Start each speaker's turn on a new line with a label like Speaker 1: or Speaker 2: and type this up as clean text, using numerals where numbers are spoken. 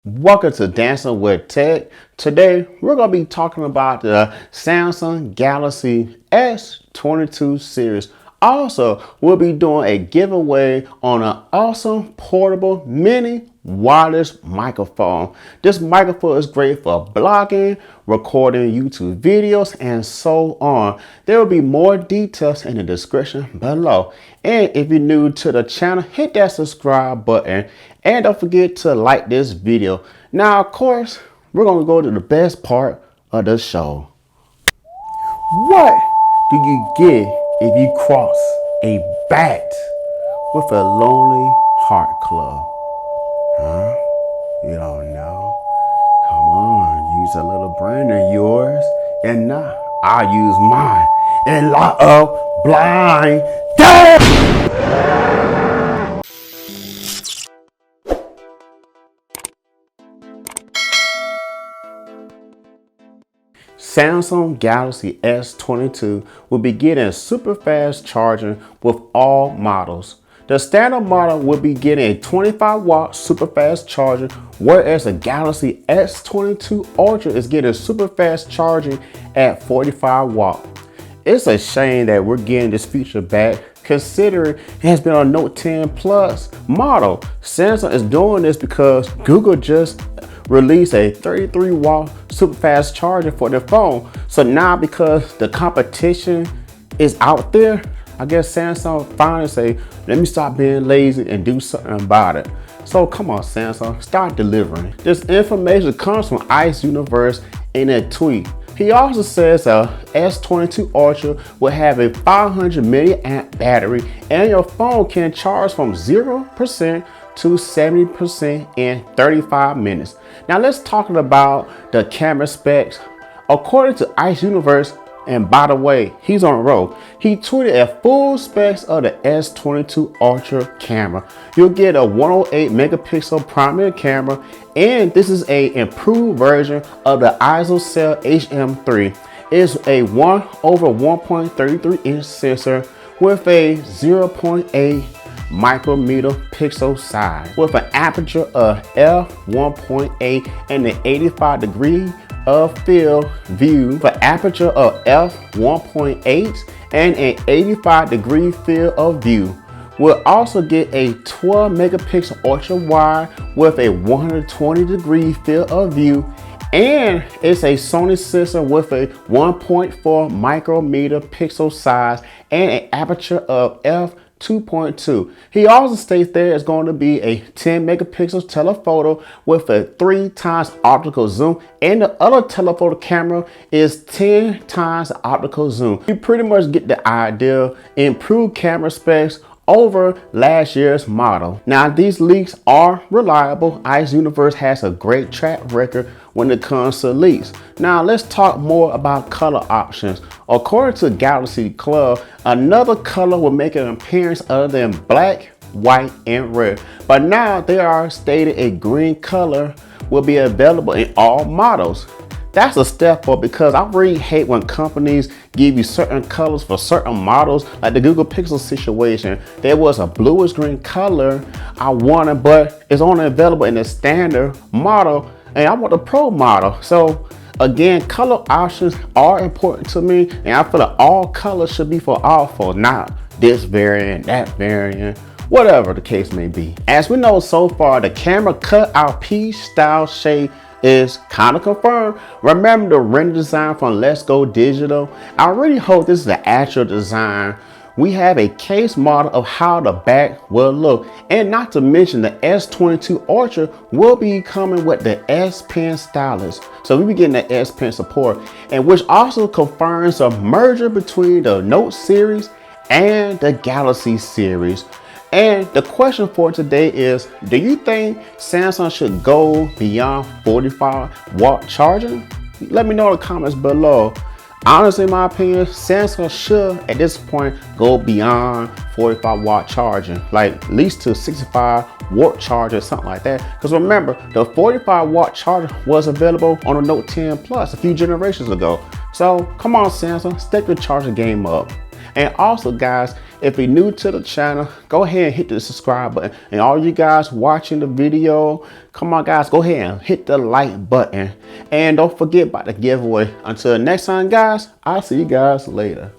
Speaker 1: Welcome to Dancing with Tech. Today we're going to be talking about the Samsung Galaxy S22 series. Also, we'll be doing a giveaway on an awesome portable mini wireless microphone. This microphone is great for blogging, recording YouTube videos, and so on. There will be more details in the description below. And if you're new to the channel, hit that subscribe button and don't forget to like this video. Now, of course, we're going to go to the best part of the show. What do you get if you cross a bat with a lonely heart club? Huh? You don't know? Come on, use a little brain of yours. And now I'll use mine and lock up blind date. Samsung Galaxy S22 will be getting super fast charging with all models. The standard model will be getting a 25 watt super fast charger, whereas the Galaxy S22 Ultra is getting super fast charging at 45 watt. It's a shame that we're getting this feature back, considering it has been a Note 10 Plus model. Samsung is doing this because Google just released a 33 watt super fast charger for their phone. So now, because the competition is out there, I guess Samsung finally say, let me stop being lazy and do something about it. So come on, Samsung, start delivering. This information comes from Ice Universe in a tweet. He also says a S22 Ultra will have a 500 milliamp battery and your phone can charge from 0% to 70% in 35 minutes. Now let's talk about the camera specs. According to Ice Universe, and by the way, he's on a roll, he tweeted at full specs of the S22 Ultra camera. You'll get a 108 megapixel primary camera, and this is a improved version of the ISOCELL HM3. It's a 1/1.33 inch sensor with a 0.8 micrometer pixel size with an aperture of f1.8 and an 85-degree of field view for aperture of f1.8 and an 85-degree field of view. We'll also get a 12 megapixel ultra wide with a 120-degree field of view, and it's a Sony sensor with a 1.4 micrometer pixel size and an aperture of f2.2. He also states there is going to be a 10 megapixel telephoto with a 3 times optical zoom, and the other telephoto camera is 10 times optical zoom. You pretty much get the idea. Improved camera specs over last year's model. Now, these leaks are reliable. Ice Universe has a great track record when it comes to leaks. Now let's talk more about color options. According to Galaxy Club, another color will make an appearance other than black, white, and red. But now they are stated a green color will be available in all models. That's a step forward, because I really hate when companies give you certain colors for certain models, like the Google Pixel situation. There was a bluish green color I wanted, but it's only available in the standard model, and I want the Pro model. So again, color options are important to me, and I feel like all colors should be for all phones, not this variant, that variant, whatever the case may be. As we know so far, the camera cutout peach style shade is kind of confirmed. Remember the render design from Let's Go Digital? I really hope this is the actual design. We have a case model of how the back will look, and not to mention the S22 Ultra will be coming with the S Pen stylus, so we'll be getting the S Pen support, and which also confirms a merger between the Note series and the Galaxy series. And the question for today is, do you think Samsung should go beyond 45 watt charging? Let me know in the comments below. Honestly, in my opinion, Samsung should at this point go beyond 45 watt charging, like at least to 65 watt charger, something like that. Because remember, the 45 watt charger was available on a Note 10 Plus a few generations ago. So come on, Samsung, step your charging game up. And also guys, if you're new to the channel, go ahead and hit the subscribe button. And all you guys watching the video, come on guys, go ahead and hit the like button. And don't forget about the giveaway. Until next time guys, I'll see you guys later.